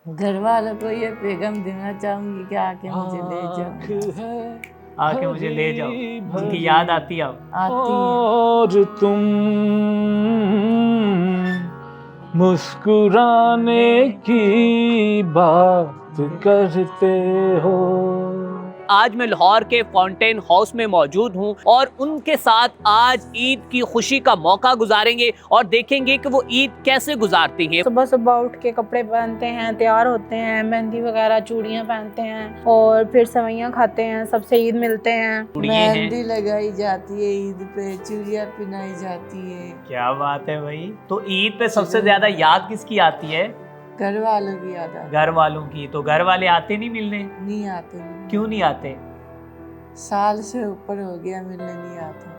घर वालों को ये पैगाम देना चाहूंगी कि आके मुझे ले जाओ। आके मुझे ले जाओ। उनकी याद आती है अब? आती है। और तुम मुस्कुराने की बात करते हो। आज मैं लाहौर के फाउंटेन हाउस में मौजूद हूँ और उनके साथ आज ईद की खुशी का मौका गुजारेंगे और देखेंगे कि वो ईद कैसे गुजारती हैं। सुबह सुबह उठ के कपड़े पहनते हैं, तैयार होते हैं, मेहंदी वगैरह चूड़ियाँ पहनते हैं और फिर सेवइयाँ खाते हैं, सबसे ईद मिलते हैं। मेहंदी लगाई जाती है ईद पे, चूड़ियाँ पहनाई जाती है। क्या बात है भाई। तो ईद पे सबसे ज्यादा याद किसकी आती है? घर वालों की याद आती घर वालों की। तो घर वाले आते नहीं मिलने? नहीं आते। क्यों नहीं आते? साल से ऊपर हो गया, मिलने नहीं आते।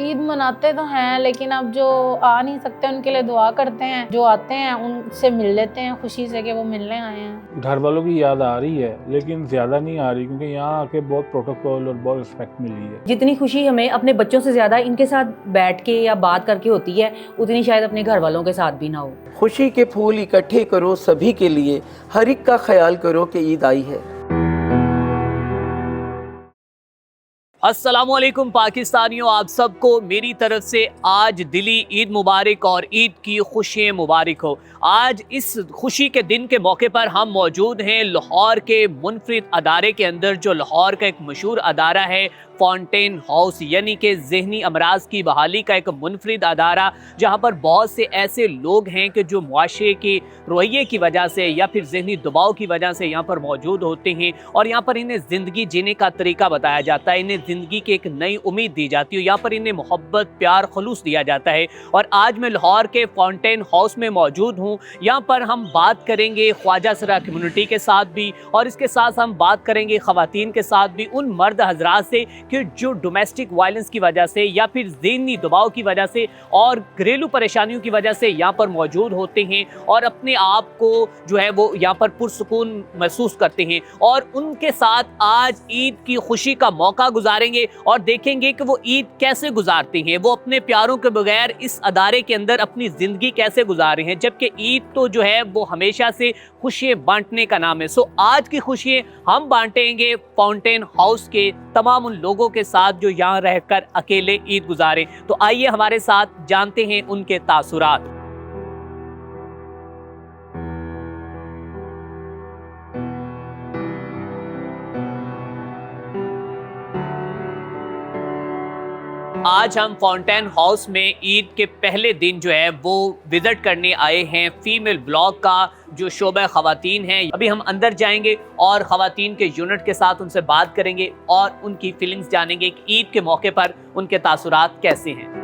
ईद मनाते तो हैं लेकिन अब जो आ नहीं सकते उनके लिए दुआ करते हैं, जो आते हैं उनसे मिल लेते हैं खुशी से कि वो मिलने आए हैं। घर वालों की याद आ रही है लेकिन ज्यादा नहीं आ रही, क्योंकि यहाँ आके बहुत प्रोटोकॉल और बहुत रिस्पेक्ट मिली है। जितनी खुशी हमें अपने बच्चों से ज़्यादा इनके साथ बैठ के या बात करके होती है, उतनी शायद अपने घर वालों के साथ भी ना हो। खुशी के फूल इकट्ठे करो सभी के लिए, हर एक का ख्याल करो कि ईद आई है। अस्सलामुअलैकुम पाकिस्तानियों, आप सबको मेरी तरफ से आज दिली ईद मुबारक और ईद की खुशियाँ मुबारक हो। आज इस खुशी के दिन के मौके पर हम मौजूद हैं लाहौर के मुनफरिद अदारे के अंदर, जो लाहौर का एक मशहूर अदारा है फाउंटेन हाउस, यानी कि ज़हनी अमराज की बहाली का एक मुनफरिद अदारा, जहाँ पर बहुत से ऐसे लोग हैं कि जो मुआशरे के रवैये की वजह से या फिर ज़हनी दबाव की वजह से यहाँ पर मौजूद होते हैं और यहाँ पर इन्हें ज़िंदगी जीने का तरीका बताया जाता है, इन्हें ज़िंदगी की एक नई उम्मीद दी जाती है, यहाँ पर इन्हें मोहब्बत प्यार खलूस दिया जाता है। और आज मैं लाहौर के फाउंटेन हाउस में मौजूद हूँ। यहाँ पर हम बात करेंगे ख्वाजा सरा कम्युनिटी के साथ भी और इसके साथ हम बात करेंगे ख़वातीन के साथ भी, उन मर्द हजरात से कि जो डोमेस्टिक वायलेंस की वजह से या फिर ज़हनी दबाव की वजह से और घरेलू परेशानियों की वजह से यहाँ पर मौजूद होते हैं और अपने आप को जो है वो यहाँ पर पुरसुकून महसूस करते हैं। और उनके साथ आज ईद की खुशी का मौका गुजारेंगे और देखेंगे कि वो ईद कैसे गुजारते हैं, वो अपने प्यारों के बगैर इस अदारे के अंदर अपनी ज़िंदगी कैसे गुजार रहे हैं, जबकि ईद तो जो है वो हमेशा से खुशियाँ बांटने का नाम है। सो आज की खुशियाँ हम बांटेंगे फाउंटेन हाउस के तमाम उन लोगों के साथ जो यहाँ रहकर अकेले ईद गुजारे। तो आइए हमारे साथ जानते हैं उनके तासुरात। आज हम फाउंटेन हाउस में ईद के पहले दिन जो है वो विजिट करने आए हैं फीमेल ब्लॉक का जो शोबा ख़वातीन है। अभी हम अंदर जाएंगे और ख़वातीन के यूनिट के साथ उनसे बात करेंगे और उनकी फीलिंग्स जानेंगे कि ईद के मौके पर उनके तासुरात कैसे हैं।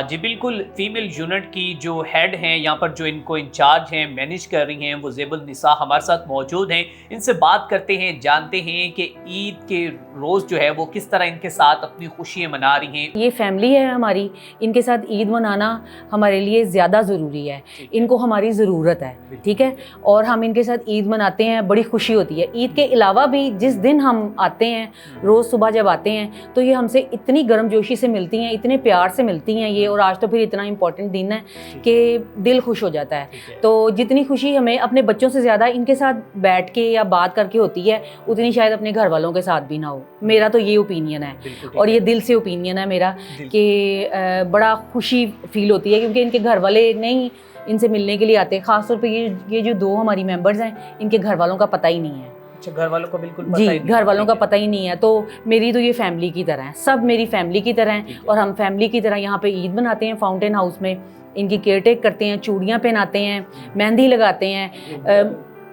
जी बिल्कुल, फीमेल यूनिट की जो हेड हैं यहाँ पर, जो इनको इंचार्ज हैं, मैनेज कर रही हैं, वो ज़ेबुल निसा हमारे साथ मौजूद हैं। इनसे बात करते हैं, जानते हैं कि ईद के रोज़ जो है वो किस तरह इनके साथ अपनी खुशियाँ मना रही हैं। ये फैमिली है हमारी, इनके साथ ईद मनाना हमारे लिए ज़्यादा ज़रूरी है, इनको हमारी ज़रूरत है, ठीक है। और हम इनके साथ ईद मनाते हैं, बड़ी खुशी होती है। ईद के अलावा भी जिस दिन हम आते हैं, रोज़ सुबह जब आते हैं तो ये हमसे इतनी गर्मजोशी से मिलती हैं, इतने प्यार से मिलती हैं ये, और आज तो फिर इतना इम्पोर्टेंट दिन है कि दिल खुश हो जाता है। तो जितनी खुशी हमें अपने बच्चों से ज़्यादा इनके साथ बैठ के या बात करके होती है, उतनी शायद अपने घर वालों के साथ भी ना हो। मेरा तो ये ओपिनियन है और ये दिल से ओपिनियन है मेरा कि बड़ा खुशी फील होती है, क्योंकि इनके घर वाले नहीं इनसे मिलने के लिए आते। ख़ासतौर पे ये जो दो हमारी मेंबर्स हैं, इनके घर वालों का पता ही नहीं है। घर वालों को बिल्कुल पता जी, ही नहीं, घर वालों का पता ही नहीं है। तो मेरी तो ये फैमिली की तरह है, सब मेरी फैमिली की तरह हैं और हम फैमिली की तरह यहाँ पे ईद मनाते हैं फाउंटेन हाउस में। इनकी केयर टेक करते हैं, चूड़ियाँ पहनाते हैं, मेहंदी लगाते हैं,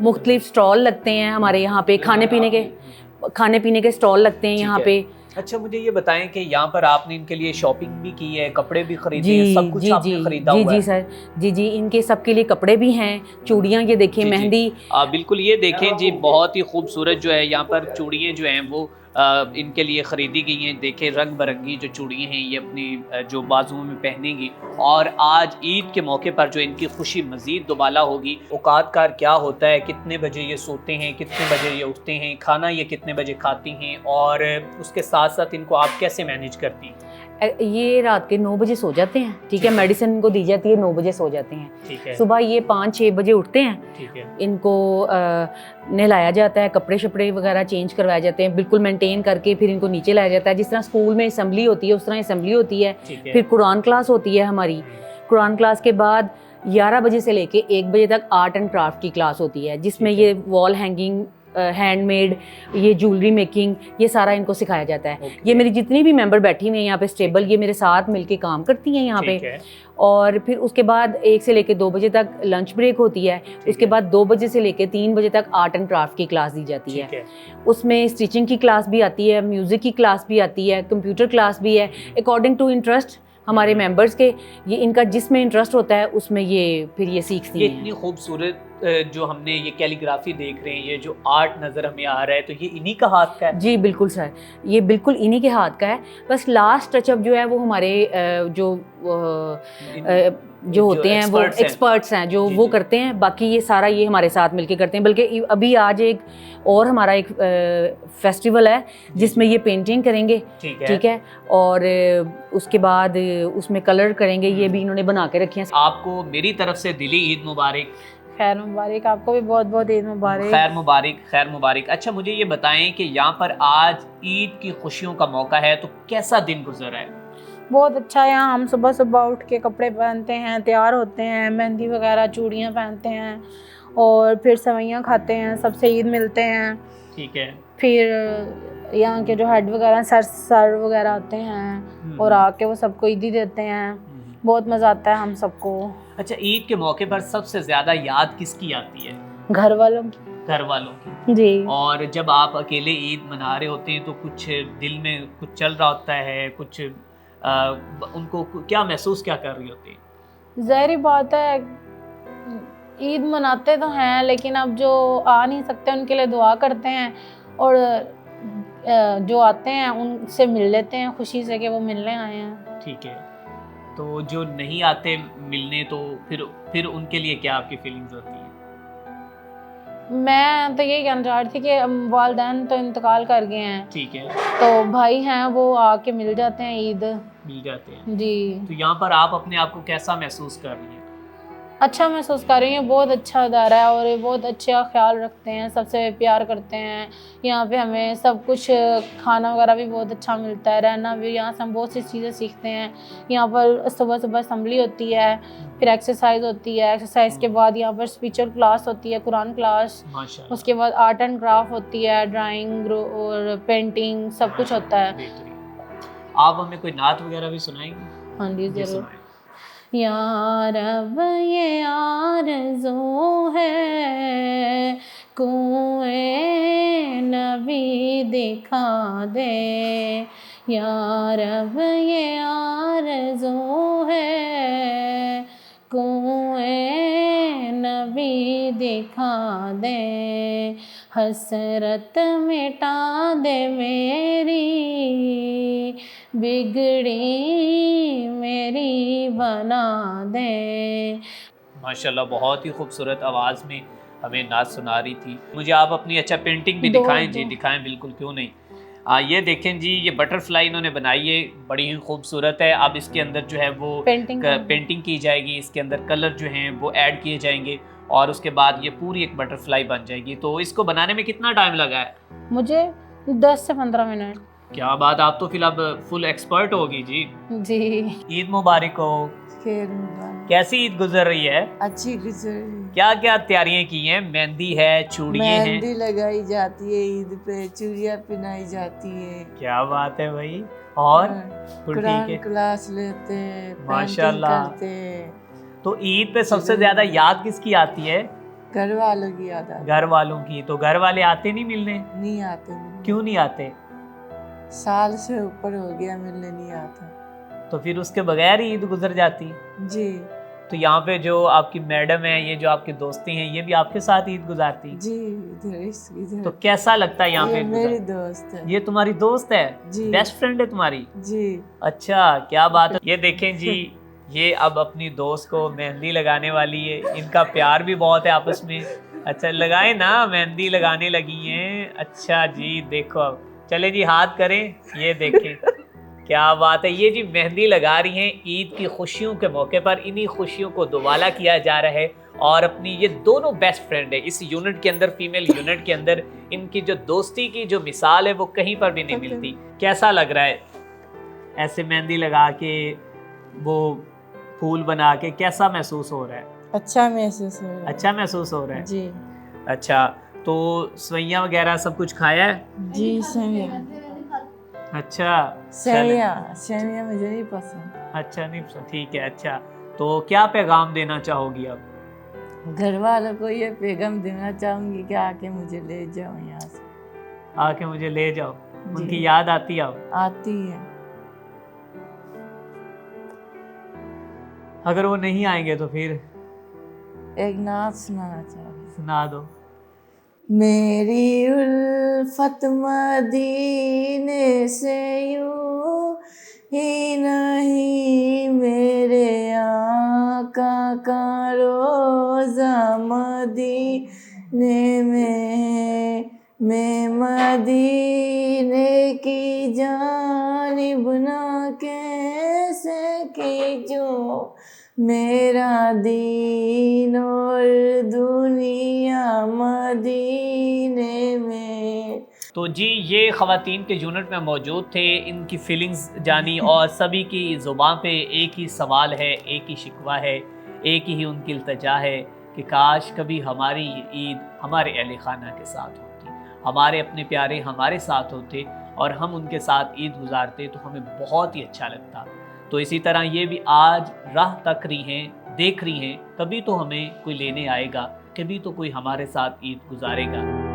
मुख्तलिफ स्टॉल लगते हैं हमारे यहाँ पे, खाने पीने के स्टॉल लगते हैं यहाँ पे। अच्छा, मुझे ये बताएं कि यहाँ पर आपने इनके लिए शॉपिंग भी की है, कपड़े भी खरीदे हैं, सब कुछ आपने खरीदा हुआ है? जी सर, जी, इनके सबके लिए कपड़े भी हैं, चूड़ियाँ ये देखें, मेहंदी। बिल्कुल, ये देखें जी, बहुत ही खूबसूरत जो है यहाँ पर चूड़ियाँ जो हैं वो इनके लिए ख़रीदी गई हैं। देखें रंग बिरंगी जो चूड़ियाँ हैं ये अपनी जो बाजुओं में पहनेंगी। और आज ईद के मौके पर जो इनकी खुशी मज़ीद दुबाला होगी। औकात कार क्या होता है, कितने बजे ये सोते हैं, कितने बजे ये उठते हैं, खाना ये कितने बजे खाती हैं, और उसके साथ साथ इनको आप कैसे मैनेज करती हैं? ये रात के 9 बजे सो जाते हैं, ठीक है। मेडिसिन इनको दी जाती है, 9 बजे सो जाते हैं। ठीक है। सुबह ये 5-6 बजे उठते हैं। ठीक है। इनको नहलाया जाता है, कपड़े शपड़े वगैरह चेंज करवाए जाते हैं, बिल्कुल मेंटेन करके फिर इनको नीचे लाया जाता है। जिस तरह स्कूल में असेंबली होती है उस तरह असेंबली होती है। फिर कुरान क्लास होती है हमारी। कुरान क्लास के बाद 11 बजे से लेके 1 बजे तक आर्ट एंड क्राफ्ट की क्लास होती है, जिसमें ये वॉल हैंगिंग, हैंडमेड, ये ज्वेलरी मेकिंग, ये सारा इनको सिखाया जाता है। ये मेरी जितनी भी मेंबर बैठी हुई हैं यहाँ पे स्टेबल, ये मेरे साथ मिलके काम करती हैं यहाँ पे। और फिर उसके बाद 1 से लेके 2 बजे तक लंच ब्रेक होती है। उसके बाद 2 बजे से लेके 3 बजे तक आर्ट एंड क्राफ्ट की क्लास दी जाती है। उसमें स्टिचिंग की क्लास भी आती है, म्यूज़िक की क्लास भी आती है, कंप्यूटर क्लास भी है, अकॉर्डिंग टू इंटरेस्ट हमारे मेंबर्स के। ये इनका जिसमें इंटरेस्ट होता है उसमें ये फिर ये सीखती हैं। इतनी खूबसूरत जो हमने ये कैलीग्राफी देख रहे हैं, ये जो आर्ट नज़र हमें आ रहा है, तो ये इन्हीं का हाथ का है? जी बिल्कुल सर, ये बिल्कुल इन्हीं के हाथ का है। बस लास्ट टचअप जो है वो हमारे जो होते हैं वो एक्सपर्ट्स हैं जो वो करते हैं। बाकी ये सारा ये हमारे साथ मिलके करते हैं। बल्कि अभी आज एक और हमारा एक फेस्टिवल है जिसमें ये पेंटिंग करेंगे, ठीक है। और उसके बाद उसमें कलर करेंगे, ये भी इन्होंने बना के रखे हैं। आपको मेरी तरफ से दिली ईद मुबारक। खैर मुबारक, आपको भी बहुत बहुत ईद मुबारक। खैर मुबारक, खैर मुबारक। अच्छा मुझे ये बताएं कि यहाँ पर आज ईद की खुशियों का मौका है, तो कैसा दिन गुजरा है? बहुत अच्छा है। यहाँ हम सुबह सुबह उठ के कपड़े पहनते हैं, तैयार होते हैं, मेहंदी वगैरह चूड़ियाँ पहनते हैं और फिर सेवइयाँ खाते हैं, सबसे ईद मिलते हैं। ठीक है। फिर यहाँ के जो हेड वगैरह सर वगैरह आते हैं और आके वो सबको ईदी देते हैं। बहुत मज़ा आता है हम सबको। अच्छा ईद के मौके पर सबसे ज़्यादा याद किसकी आती है? घर वालों की। घर वालों की जी। और जब आप अकेले ईद मना रहे होते हैं तो कुछ दिल में कुछ चल रहा होता है, कुछ उनको क्या महसूस क्या कर रही होती है? ज़ाहिर बात है ईद मनाते तो हैं, लेकिन अब जो आ नहीं सकते उनके लिए दुआ करते हैं और जो आते हैं उनसे मिल लेते हैं खुशी से कि वो मिलने आए हैं। ठीक है। तो जो नहीं आते मिलने, तो फिर उनके लिए क्या आपकी फीलिंग्स होती हैं? मैं तो यही कहना चाह रही थी कि वालिदैन तो इंतकाल कर गए हैं, ठीक है, तो भाई हैं वो आके मिल जाते हैं, ईद मिल जाते हैं जी। तो यहाँ पर आप अपने आप को कैसा महसूस कर रही हैं? अच्छा महसूस कर रही हूँ, बहुत अच्छा अदारा है और ये बहुत अच्छा ख्याल रखते हैं, सबसे प्यार करते हैं। यहाँ पे हमें सब कुछ खाना वगैरह भी बहुत अच्छा मिलता है, रहना भी यहाँ से हम बहुत सी चीज़ें सीखते हैं। यहाँ पर सुबह सुबह असम्बली होती है, फिर एक्सरसाइज होती है, एक्सरसाइज के बाद यहाँ पर स्पिरिचुअल क्लास होती है, कुरान क्लास, उसके बाद आर्ट एंड क्राफ्ट होती है, ड्राइंग और पेंटिंग, सब कुछ होता है। आप हमें कोई नात वगैरह भी सुनाएंगे? हाँ जी ज़रूर। या रब ये आरज़ू है कुएं नबी दिखा दे, या रब ये आरज़ू है कुएं नबी दिखा दे, हसरत मिटा दे मेरी बिगड़ी मेरी बना दे। माशाल्लाह बहुत ही खूबसूरत आवाज़ में हमें नात सुना रही थी। मुझे आप अपनी अच्छा पेंटिंग भी दिखाएं जी। दिखाएं, बिल्कुल क्यों नहीं। ये देखें जी, ये बटरफ्लाई इन्होंने बनाई है, बड़ी ही खूबसूरत है। अब इसके अंदर जो है वो पेंटिंग की जाएगी, इसके अंदर कलर जो हैं वो ऐड किए जाएंगे और उसके बाद ये पूरी एक बटरफ्लाई बन जाएगी। तो इसको बनाने में कितना टाइम लगा है? मुझे 10 से 15 मिनट। क्या बात, आप तो फिर अब फुल एक्सपर्ट होगी जी। जी। ईद मुबारक हो। कैसी ईद गुजर रही है? अच्छी गुजर रही। क्या क्या तैयारियां की हैं? मेहंदी है, चूड़ियां हैं, मेहंदी लगाई जाती है ईद पे, चूड़ियां पहनाई जाती है। क्या बात है भाई। और कुरान क्लास लेते हैं, माशाल्लाह। करते हैं। तो ईद पे सबसे ज्यादा याद किसकी आती है? घर वालों की याद आती है। घर वालों की। तो घर वाले आते नहीं मिलने? नहीं आते मिलने। क्यों नहीं आते? साल से ऊपर हो गया, मिलने नहीं आता। तो फिर उसके बगैर ही ईद गुजर जाती? जी। तो यहाँ पे जो आपकी मैडम है, ये जो आपकी दोस्ती हैं, ये भी आपके साथ ईद गुजारती हैं? जी इधर तो कैसा लगता है यहाँ पे ये ईद मेरी गुजार- दोस्त है ये तुम्हारी दोस्त है? जी। बेस्ट फ्रेंड है तुम्हारी? जी। अच्छा, क्या बात है। ये देखें जी, ये अब अपनी दोस्त को मेहंदी लगाने वाली है। इनका प्यार भी बहुत है आपस में। अच्छा, लगाए ना, मेहंदी लगाने लगी हैं। अच्छा जी, देखो अब चले जी, हाथ करें, ये देखें क्या बात है। ये जी मेहंदी लगा रही हैं ईद की खुशियों के मौके पर। इन्हीं खुशियों को दुबाला किया जा रहा है और अपनी ये दोनों बेस्ट फ्रेंड है इस यूनिट के अंदर, फीमेल यूनिट के अंदर। इनकी जो दोस्ती की जो मिसाल है वो कहीं पर भी नहीं मिलती। कैसा लग रहा है ऐसे मेहंदी लगा के, वो फूल बना के, कैसा महसूस हो रहा है? अच्छा महसूस हो रहा है। अच्छा महसूस हो रहा है? जी। अच्छा, तो सवैयाँ वगैरह सब कुछ खाया है? जी सेमिया अच्छा, सेमिया मुझे नहीं पसंद। अच्छा नहीं पसंद, ठीक है। अच्छा, तो क्या पैगाम देना चाहोगी अब? घर वालों को ये पैगाम देना चाहूंगी कि आके मुझे ले जाओ यहाँ से। आके मुझे ले जाओ। जी। उनकी याद आती है अब? आती है। अगर वो नहीं आएंगे तो फिर एक नात सुनाना चाहूंगी। सुना दो। मेरी उल्फत मदीने से यूं ही नहीं, मेरे आका का रोज़ा मदीने में है। मैं मदीने की जानिब ना कैसे कीजूं, मेरा दीन और दुनिया मदीने में। तो जी, ये ख़वातीन के यूनिट में मौजूद थे, इनकी फीलिंग्स जानी और सभी की ज़ुबान पे एक ही सवाल है, एक ही शिकवा है, एक ही उनकी इल्तिजा है कि काश कभी हमारी ईद हमारे अहले खाना के साथ होती, हमारे अपने प्यारे हमारे साथ होते और हम उनके साथ ईद गुजारते तो हमें बहुत ही अच्छा लगता। तो इसी तरह ये भी आज राह तक रही हैं, देख रही हैं, कभी तो हमें कोई लेने आएगा, कभी तो कोई हमारे साथ ईद गुजारेगा।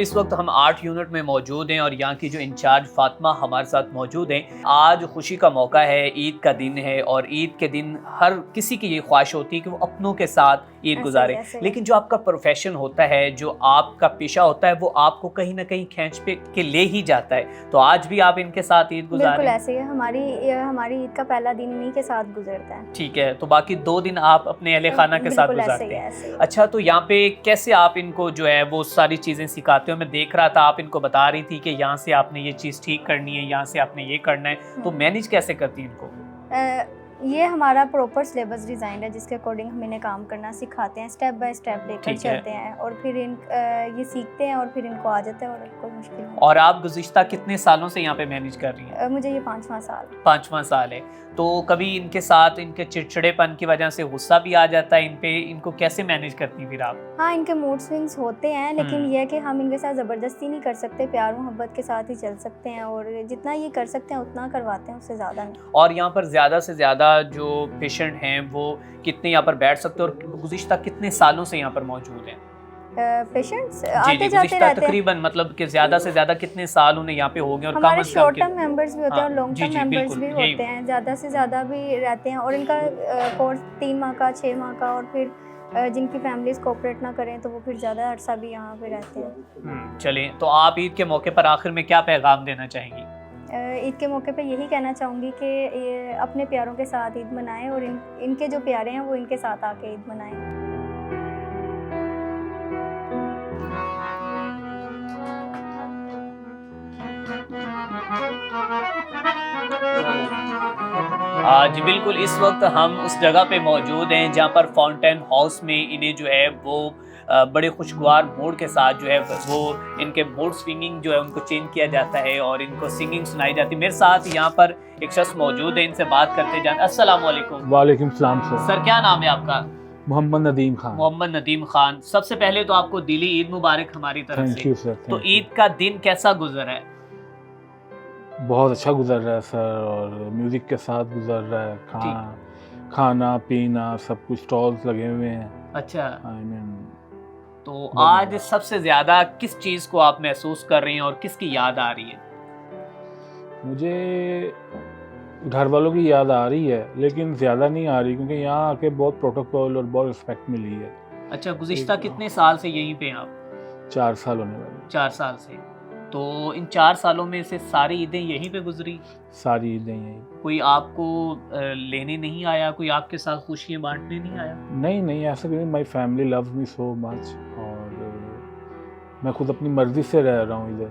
इस वक्त हम 8 यूनिट में मौजूद हैं और यहाँ की जो इंचार्ज फातिमा हमारे साथ मौजूद हैं। आज खुशी का मौका है, ईद का दिन है और ईद के दिन हर किसी की ये ख्वाहिश होती है कि वो अपनों के साथ ईद गुजारे। लेकिन जो आपका प्रोफेशन होता है, जो आपका पेशा होता है, वो आपको कहीं ना कहीं खींच पे के ले ही जाता है। तो आज भी आप इनके साथ ईद गुजारे? बिल्कुल ऐसे ही है। हमारी ईद का पहला दिन इन्हीं के साथ गुजरता है। ठीक है, तो बाकी 2 दिन आप अपने अहले खाना के साथ गुजारते हैं। अच्छा, तो यहाँ पे कैसे आप इनको जो है वो सारी चीज़ें सिखाते हो? मैं देख रहा था आप इनको बता रही थी कि यहाँ से आपने ये चीज़ ठीक करनी है, यहाँ से आपने ये करना है, तो मैनेज कैसे करती हैं इनको? ये हमारा प्रॉपर सिलेबस डिज़ाइन है जिसके अकॉर्डिंग हम इन्हें काम करना सिखाते हैं, स्टेप बाय स्टेप लेकर चलते हैं और फिर ये सीखते हैं और फिर इनको आ जाता है और कोई मुश्किल नहीं। और आप गुज़िश्ता कितने सालों से यहाँ पे मैनेज कर रही हैं? मुझे ये 5वां साल। 5वां साल है। तो कभी इनके साथ इनके चिड़चिड़ेपन की वजह से गुस्सा भी आ जाता है इन पे, इनको कैसे मैनेज करती हैं फिर आप? हाँ, इनके मूड स्विंग्स होते हैं, लेकिन यह है कि हम इनके साथ ज़बरदस्ती नहीं कर सकते, प्यार मोहब्बत के साथ ही चल सकते हैं और जितना ये कर सकते हैं उतना करवाते हैं, उससे ज़्यादा नहीं। और यहाँ पर ज़्यादा से ज़्यादा जो पेशेंट हैं वो कितने यहाँ पर बैठ सकते हैं और गुज़िश्ता कितने सालों से यहाँ पर मौजूद हैं? पेशेंट्स आते जाते रहते हैं। तकरीबन मतलब कि ज़्यादा से ज़्यादा कितने साल उन्हें यहाँ पे हो गए? और हमारे शॉर्ट टर्म मेंबर्स भी होते हैं और लॉन्ग जी, टर्म जी, मेंबर्स बिल्कुल, भी होते हैं, ज़्यादा से ज़्यादा भी रहते हैं और इनका कोर्स 3 माह का, 6 माह का और फिर जिनकी फैमिलीज कोऑपरेट ना करें तो वो फिर ज़्यादा अरसा भी यहाँ पे रहते हैं। चलें, तो आप ईद के मौके पर आखिर में क्या पैगाम देना चाहेंगी? ईद के मौके पे यही कहना चाहूँगी कि ये अपने प्यारों के साथ ईद मनाएं और इनके जो प्यारे हैं वो इनके साथ आके ईद मनाएं। जी बिल्कुल, इस वक्त हम उस जगह पे मौजूद हैं जहाँ पर फाउंटेन हाउस में इन्हें जो है वो बड़े खुशगवार मूड के साथ जो है वो इनके मूड स्विंगिंग जो है उनको चेंज किया जाता है और इनको सिंगिंग सुनाई जाती है। मेरे साथ यहाँ पर एक शख्स मौजूद है, इनसे बात करते जान। अस्सलाम वालेकुम। वालेकुम सलाम सर। सर, क्या नाम है आपका? मोहम्मद नदीम खान। मोहम्मद नदीम खान। सबसे पहले तो आपको दिली ईद मुबारक हमारी तरफ थैंक से। You sir. तो ईद का दिन कैसा गुजरा है? बहुत अच्छा गुजर रहा है सर, और म्यूज़िक के साथ गुजर रहा है। खाना पीना सब कुछ, स्टॉल्स लगे हुए हैं। अच्छा, आई मीन तो आज सबसे ज़्यादा किस चीज़ को आप महसूस कर रही हैं और किसकी याद आ रही है? मुझे घर वालों की याद आ रही है, लेकिन ज़्यादा नहीं आ रही, क्योंकि यहाँ आके बहुत प्रोटोकॉल और बहुत रिस्पेक्ट मिली है। अच्छा, गुज़िश्ता कितने साल से यहीं पे हैं आप? 4 साल होने वाले। 4 साल से। तो इन 4 सालों में से सारी ईदें यहीं पे गुजरी? सारी ईदें यहीं। कोई आपको लेने नहीं आया, कोई आपके साथ खुशियाँ बांटने नहीं आया? नहीं ऐसा नहीं। My family loves me so much, और मैं खुद अपनी मर्ज़ी से रह रहा हूँ इधर।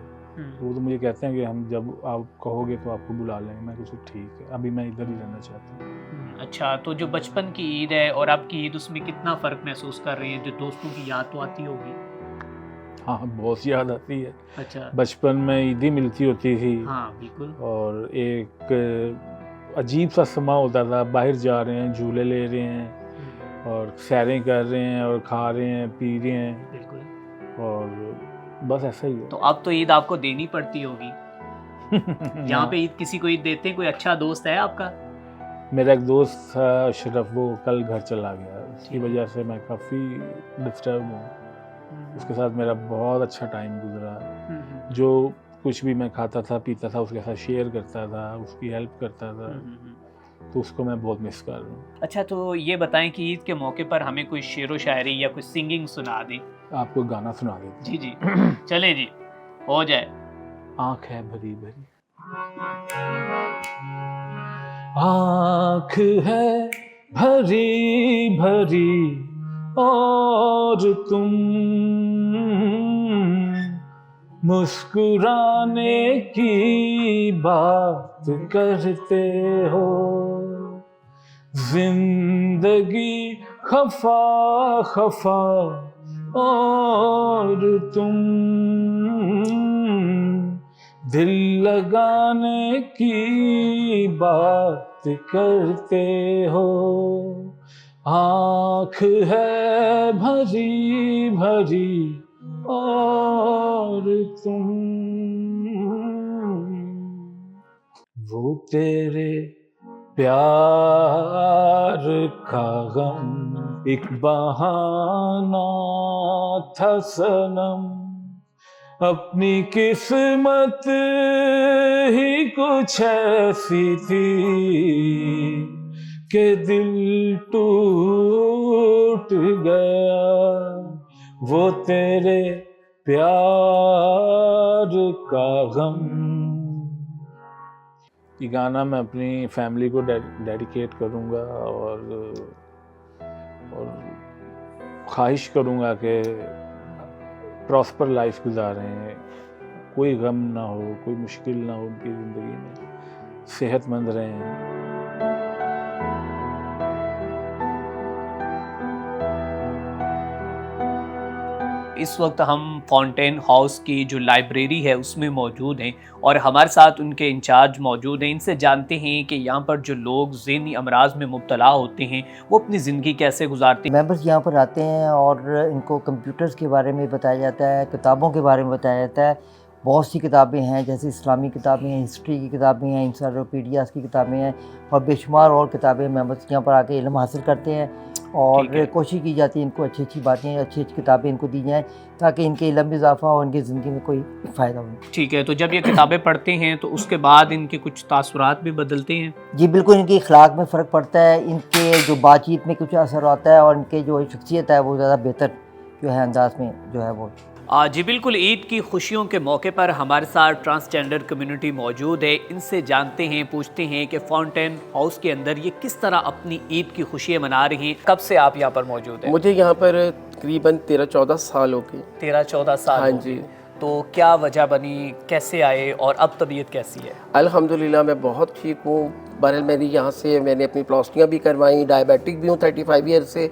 वो तो मुझे कहते हैं कि हम जब आप कहोगे तो आपको बुला लेंगे। मैं कुछ ठीक है, अभी मैं इधर ही रहना चाहता हूँ। अच्छा, तो जो बचपन की ईद है और आपकी ईद, उसमें कितना फ़र्क महसूस कर रहे हैं? जो दोस्तों की याद तो आती होगी? हाँ, बहुत याद आती है। अच्छा। बचपन में ईदी मिलती होती थी। हाँ बिल्कुल। और एक अजीब सा समा होता था, बाहर जा रहे हैं, झूले ले रहे हैं और सैरें कर रहे हैं और खा रहे हैं, पी रहे हैं, बिल्कुल। और बस ऐसा ही है। तो अब तो ईद आपको देनी पड़ती होगी। यहाँ पे ईद किसी को ईद देते हैं? कोई अच्छा दोस्त है आपका? मेरा एक दोस्त था अशरफ, वो कल घर चला गया। उसकी वजह से मैं काफ़ी डिस्टर्ब हूँ। उसके साथ मेरा बहुत अच्छा टाइम गुजरा। जो कुछ भी मैं खाता था, पीता था, उसके साथ शेयर करता था, उसकी हेल्प करता था। तो उसको मैं बहुत मिस कर रहा हूँ। अच्छा, तो ये बताएं कि ईद के मौके पर हमें कोई शेर व शायरी या कोई सिंगिंग सुना दें। आपको गाना सुना देते जी जी चलें जी, हो जाए। आँख है भरी भरी, आँख है भरी भरी और तुम मुस्कुराने की बात करते हो। जिंदगी खफा खफा और तुम दिल लगाने की बात करते हो। आँख है भरी भरी और तुम, वो तेरे प्यार का गम एक बहाना था सनम, अपनी किस्मत ही कुछ ऐसी थी कि दिल टूट गया। वो तेरे प्यार का गम। ये गाना मैं अपनी फैमिली को डेडिकेट करूँगा और ख्वाहिश करूँगा कि प्रॉस्पर लाइफ गुजारें, कोई गम ना हो, कोई मुश्किल ना हो उनकी ज़िंदगी में, सेहतमंद रहें। इस वक्त हम फाउंटेन हाउस की जो लाइब्रेरी है उसमें मौजूद हैं और हमारे साथ उनके इंचार्ज मौजूद हैं। इनसे जानते हैं कि यहाँ पर जो लोग ज़हनी अमराज में मुब्तला होते हैं वो अपनी ज़िंदगी कैसे गुजारते हैं। मेंबर्स यहाँ पर आते हैं और इनको कंप्यूटर्स के बारे में बताया जाता है, किताबों के बारे में बताया जाता है। बहुत सी किताबें हैं, जैसे इस्लामी किताबें हैं, हिस्ट्री की किताबें हैं, इंसाइक्लोपीडियाज़ की किताबें हैं और बेशुमार और किताबें। मेंबर्स यहाँ पर आके इल्म हासिल करते हैं और कोशिश की जाती है इनको अच्छी अच्छी बातें, अच्छी अच्छी किताबें इनको दी जाएँ ताकि इनके इल्म में इजाफा हो, इनकी ज़िंदगी में कोई फ़ायदा हो। ठीक है, तो जब ये किताबें पढ़ते हैं तो उसके बाद इनके कुछ तासुरात भी बदलते हैं? जी बिल्कुल, इनकी अखलाक में फ़र्क पड़ता है, इनके जो बातचीत में कुछ असर आता है और इनके जो शख्सियत है वो ज़्यादा बेहतर जो है अंदाज में जो है वो। जी बिल्कुल, ईद की खुशियों के मौके पर हमारे साथ ट्रांसजेंडर कम्युनिटी मौजूद है। इनसे जानते हैं, पूछते हैं कि फाउंटेन हाउस के अंदर ये किस तरह अपनी ईद की खुशियाँ मना रही हैं। कब से आप यहाँ पर मौजूद हैं? मुझे यहाँ पर तकरीबन 13-14 साल हो गए। 13-14 साल? हाँ जी। तो क्या वजह बनी, कैसे आए और अब तबीयत कैसी है? अल्हम्दुलिल्लाह मैं बहुत ठीक हूँ। बहरहाल मैंने अपनी प्लास्टियाँ भी करवाई, डायबिटिक भी हूँ 35 ईयर से,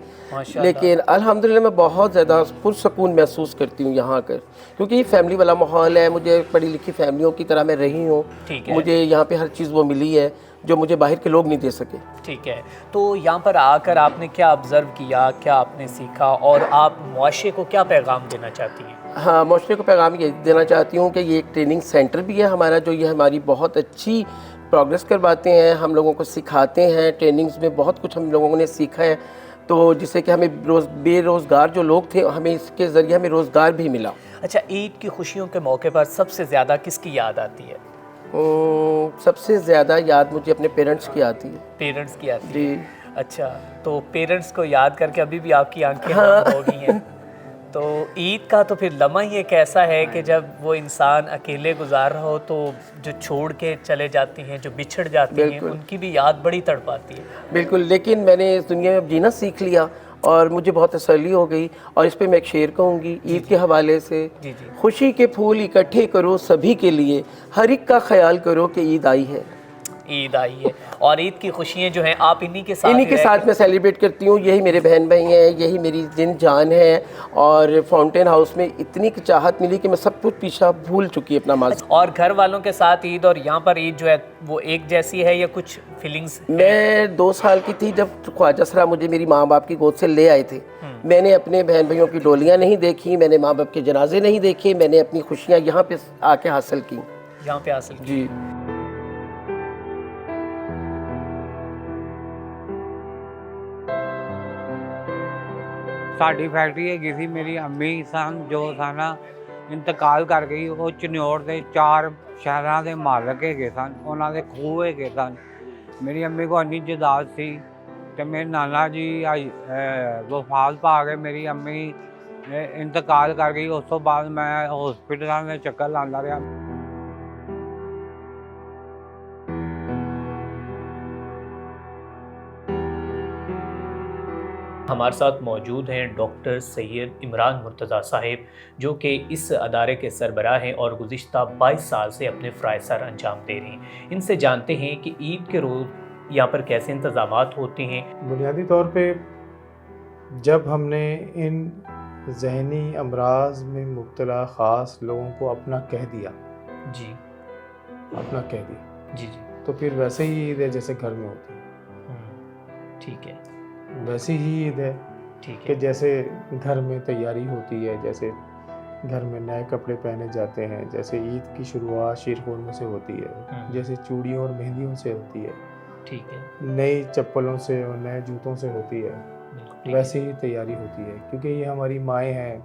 लेकिन अल्हम्दुलिल्लाह मैं बहुत ज़्यादा पुरसकून महसूस करती हूँ यहाँ आकर, क्योंकि ये फैमिली वाला माहौल है। मुझे पढ़ी लिखी फैमिलियों की तरह मैं रही हूँ, मुझे यहाँ पे हर चीज़ वो मिली है जो मुझे बाहर के लोग नहीं दे सके। ठीक है, तो यहाँ पर आकर आपने क्या ऑब्ज़र्व किया, क्या आपने सीखा और आप मुआशरे को क्या पैगाम देना चाहती हैं? हाँ, मुआशरे को पैगाम ये देना चाहती हूँ कि ये एक ट्रेनिंग सेंटर भी है हमारा, जो ये हमारी बहुत अच्छी प्रोग्रेस करवाते हैं, हम लोगों को सिखाते हैं। ट्रेनिंग्स में बहुत कुछ हम लोगों ने सीखा है, तो जिससे कि हमें बेरोज़गार जो लोग थे, हमें इसके ज़रिए हमें रोज़गार भी मिला। अच्छा, ईद की खुशियों के मौके पर सबसे ज़्यादा किसकी याद आती है? सबसे ज़्यादा याद मुझे अपने पेरेंट्स की आती है। पेरेंट्स की आती जी। है। अच्छा, तो पेरेंट्स को याद करके अभी भी आपकी आंखें नम हो गई हैं। तो ईद का तो फिर लम्हा ही एक ऐसा है कि जब वो इंसान अकेले गुजार रहा हो तो जो छोड़ के चले जाती हैं, जो बिछड़ जाती हैं, बिल्कुल। उनकी भी याद बड़ी तड़पाती है। बिल्कुल, लेकिन मैंने इस दुनिया में अब जीना सीख लिया और मुझे बहुत तसल्ली हो गई। और इस पे मैं एक शेर कहूँगी ईद के हवाले से। जी जी। खुशी के फूल इकट्ठे करो सभी के लिए, हर एक का ख्याल करो कि ईद आई है। ईद आई है और ईद की खुशियाँ जो हैं आप इन्हीं के साथ इन्हीं के साथ मैं सेलिब्रेट करती हूँ। यही मेरे बहन भाई हैं, यही मेरी जिन जान है। और फाउंटेन हाउस में इतनी चाहत मिली कि मैं सब कुछ पीछा भूल चुकी अपना माज़ी। और घर वालों के साथ ईद और यहाँ पर ईद जो है वो एक जैसी है या कुछ फीलिंग्स? मैं 2 साल की थी जब ख्वाजा सरा मुझे मेरी माँ बाप की गोद से ले आए थे। मैंने अपने बहन भाइयों की डोलियाँ नहीं देखी, मैंने माँ बाप के जनाजे नहीं देखे, मैंने अपनी खुशियाँ यहाँ पे आके हासिल की। यहाँ पे हासिल की। जी। ਸਾਡੀ ਫੈਕਟਰੀ ਹੈਗੀ ਸੀ, ਮੇਰੀ ਅੰਮੀ ਸਨ ਜੋ ਸਾਨਾ ਇੰਤਕਾਲ ਕਰ ਗਈ। ਉਹ ਚਨੌਰ ਦੇ 4 ਸ਼ਹਿਰਾਂ ਦੇ ਮਾਲਕ ਹੈਗੇ ਸਨ, ਉਹਨਾਂ ਦੇ ਖੂਹ ਹੈਗੇ ਸਨ। ਮੇਰੀ ਅੰਮੀ ਕੋਲ ਇੰਨੀ ਜਾਇਦਾਦ ਸੀ ਤੇ ਮੇਰੇ ਨਾਨਾ ਜੀ ਵਫਾਤ ਪਾ ਕੇ ਮੇਰੀ ਅੰਮੀ ਇੰਤਕਾਲ ਕਰ ਗਈ। ਉਸ ਤੋਂ ਬਾਅਦ ਮੈਂ ਹਸਪੀਟਲਾਂ ਦੇ ਚੱਕਰ ਲਾਉਂਦਾ ਰਿਹਾ। हमारे साथ मौजूद हैं डॉक्टर सैयद इमरान मुर्तज़ा साहिब, जो कि इस अदारे के सरबराह हैं और गुज़िश्ता 22 साल से अपने फ़राइज़ सर अंजाम दे रहे हैं। इनसे जानते हैं कि ईद के रोज़ यहाँ पर कैसे इंतज़ामात होते हैं। बुनियादी तौर पे जब हमने इन जहनी अमराज में मुब्तला ख़ास लोगों को अपना कह दिया, जी, अपना कह दिया, जी जी, तो फिर वैसे ही ईद है जैसे घर में होती है। ठीक है, वैसी ही ईद है ठीक कि है, जैसे घर में तैयारी होती है, जैसे घर में नए कपड़े पहने जाते हैं, जैसे ईद की शुरुआत शीरखुरमे से होती है, जैसे चूड़ियों और मेहंदियों से होती है, ठीक है, नई चप्पलों से और नए जूतों से होती है, ठीक है, वैसे ही तैयारी होती है। क्योंकि ये हमारी माएँ हैं,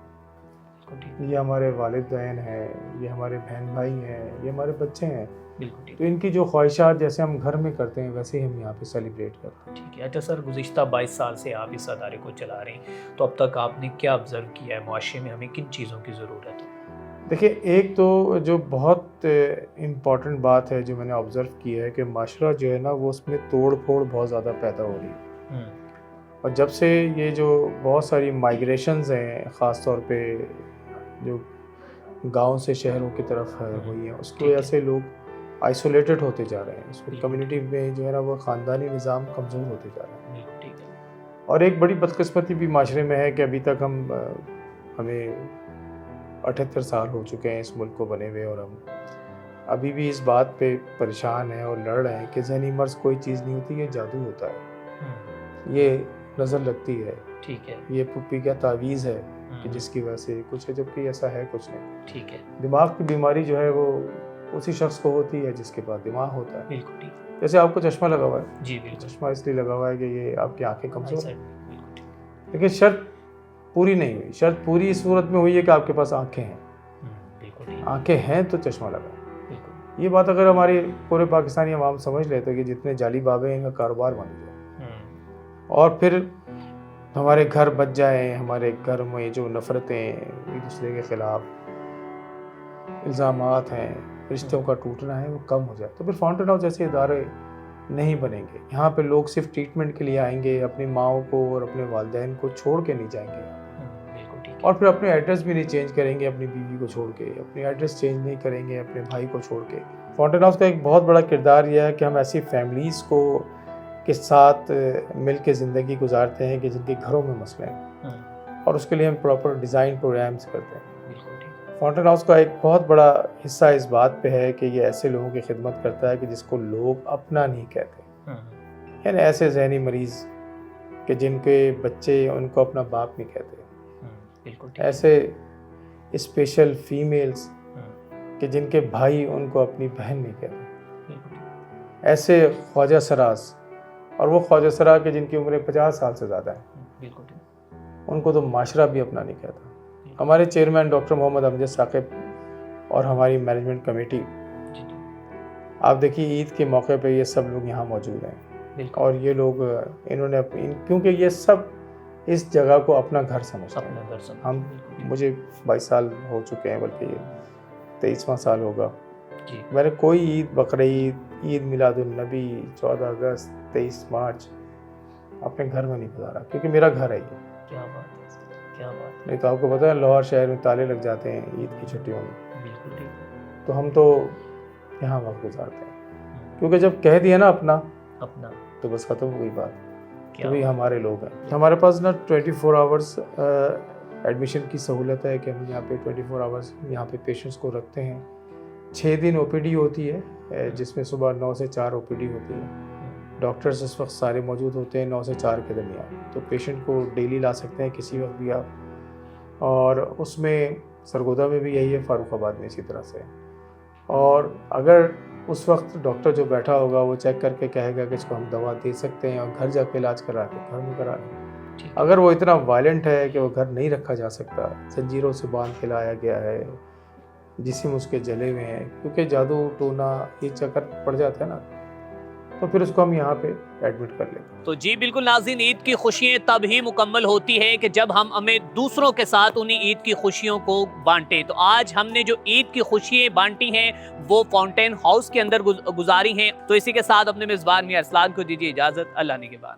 ठीक है, ये हमारे वालिदैन हैं, ये हमारे बहन भाई हैं, ये हमारे बच्चे हैं। बिल्कुल ठीक तो इनकी जो ख्वाहिशात जैसे हम घर में करते हैं वैसे ही हम यहाँ पे सेलिब्रेट करते हैं। ठीक है। अच्छा सर, गुज़िश्ता 22 साल से आप इस अदारे को चला रहे हैं, तो अब तक आपने क्या ऑब्ज़र्व किया है माशरे में, हमें किन चीज़ों की ज़रूरत है? देखिए, एक तो जो बहुत इम्पॉर्टेंट बात है जो मैंने ऑब्ज़र्व किया है कि माशरा जो है ना वो उसमें तोड़ फोड़ बहुत ज़्यादा पैदा हो रही है। और जब से ये जो बहुत सारी माइग्रेशंस हैं, ख़ास तौर पे जो गांव से शहरों की तरफ हुई हैं, उसकी वजह से लोग आइसोलेटेड होते जा रहे हैं। उसमें कम्युनिटी में जो है ना वो ख़ानदानी निज़ाम कमज़ोर होते जा रहे हैं। ठीक है। और एक बड़ी बदकिस्मती भी माशरे में है कि अभी तक हमें 78 साल हो चुके हैं इस मुल्क को बने हुए, और हम अभी भी इस बात पे परेशान हैं और लड़ रहे हैं कि ज़हनी मर्ज़ कोई चीज़ नहीं होती, ये जादू होता है, ये नज़र लगती है, ठीक है, ये पुप्पी का तावीज़ है कि जिसकी वजह से कुछ है, जबकि ऐसा है कुछ नहीं। ठीक है, दिमाग की बीमारी जो है वो उसी शख्स को होती है जिसके पास दिमाग होता है। बिल्कुल ठीक है, जैसे आपको चश्मा लगा हुआ है, जी बिल्कुल, चश्मा इसलिए लगा हुआ है कि ये आपकी आंखें कमज़ोर हैं, बिल्कुल ठीक है, लेकिन शर्त पूरी नहीं हुई। शर्त पूरी इस सूरत में हुई है कि आपके पास आंखें हैं, बिल्कुल ठीक है, आंखें हैं तो चश्मा लगा। बिल्कुल, ये बात अगर हमारे पूरे पाकिस्तानी अवाम समझ लेते कि जितने जाली बाबे हैं इनका कारोबार बन जाए, और फिर हमारे घर बच जाए, हमारे घर में जो नफ़रतें एक दूसरे के ख़िलाफ़ इल्ज़ामात हैं, रिश्तों का टूटना है, वो कम हो जाए, तो फिर फाउंटेन हाउस जैसे इदारे नहीं बनेंगे। यहाँ पे लोग सिर्फ ट्रीटमेंट के लिए आएंगे, अपनी माओं को और अपने वालिदैन को छोड़ के नहीं जाएंगे, बिल्कुल ठीक है, और फिर अपने एड्रेस भी नहीं चेंज करेंगे, अपनी बीवी को छोड़ के अपनी एड्रेस चेंज नहीं करेंगे, अपने भाई को छोड़ के। फाउंटेन हाउस का एक बहुत बड़ा किरदार यह है कि हम ऐसी फैमिलीज़ को के साथ मिल के ज़िंदगी गुजारते हैं कि जिनके घरों में मसले हैं, और उसके लिए हम प्रॉपर डिज़ाइन प्रोग्राम्स करते हैं। फाउंटेन हाउस का एक बहुत बड़ा हिस्सा इस बात पे है कि ये ऐसे लोगों की खिदमत करता है कि जिसको लोग अपना नहीं कहते, यानी ऐसे जहनी मरीज़ कि जिनके बच्चे उनको अपना बाप नहीं कहते, बिल्कुल, ऐसे स्पेशल फीमेल्स कि जिनके भाई उनको अपनी बहन नहीं कहते, ऐसे ख्वाजा सरास, और वो ख्वाजा सरा के जिनकी उम्रें 50 साल से ज़्यादा है, उनको तो माशरा भी अपना नहीं कहता। हमारे चेयरमैन डॉक्टर मोहम्मद अमजद साकिब और हमारी मैनेजमेंट कमेटी आप देखिए ईद के मौके पे ये सब लोग यहाँ मौजूद हैं और ये लोग इन्होंने क्योंकि ये सब इस जगह को अपना घर समझते हैं। हम मुझे 22 साल हो चुके हैं, बल्कि ये 23वां साल होगा। मैंने कोई ईद, बकरीद, ईद मिलादुन्नबी, 14 अगस्त, 23 मार्च अपने घर में नहीं गुजारा, क्योंकि मेरा घर है ये। क्या बात है, क्या बात है। नहीं तो आपको पता है लाहौर शहर में ताले लग जाते हैं ईद की छुट्टियों में, बिल्कुल ठीक। तो हम तो यहाँ वक्त गुजारते हैं, क्योंकि जब कह दिया ना अपना तो बस ख़त्म हो गई बात। तो भी हमारे लोग हैं। हमारे पास ना 24 आवर्स एडमिशन की सहूलत है कि हम यहाँ पे 24 आवर्स यहाँ पे पेशेंट्स को रखते हैं। 6 दिन ओपीडी होती है, जिसमें सुबह 9 से 4 ओपीडी होती है। डॉक्टर्स इस वक्त सारे मौजूद होते हैं 9 से 4 के दरमियान, तो पेशेंट को डेली ला सकते हैं किसी वक्त भी आप। और उसमें सरगोदा में भी यही है, फारुखाबाद में इसी तरह से। और अगर उस वक्त डॉक्टर जो बैठा होगा वो चेक करके कहेगा कि इसको हम दवा दे सकते हैं और घर जाके इलाज करा के घर में करा लें। अगर वो इतना वायलेंट है कि वो घर नहीं रखा जा सकता, जंजीरों से बांध के लाया गया है, जिस्म उसके जले में है, क्योंकि जादू टोना ये चक्कर पड़ जाता है ना, तो फिर उसको हम यहाँ पे एडमिट कर लेते। तो जी बिल्कुल नाज़रीन, ईद की खुशियाँ तब ही मुकम्मल होती है कि जब हम हमें दूसरों के साथ उन्हीं ईद की खुशियों को बांटें। तो आज हमने जो ईद की खुशियाँ बांटी हैं वो फाउंटेन हाउस के अंदर गुजारी हैं। तो इसी के साथ अपने मेज़बान मियां अरसलान को दीजिए इजाज़त। अल्लाह ने के बाद।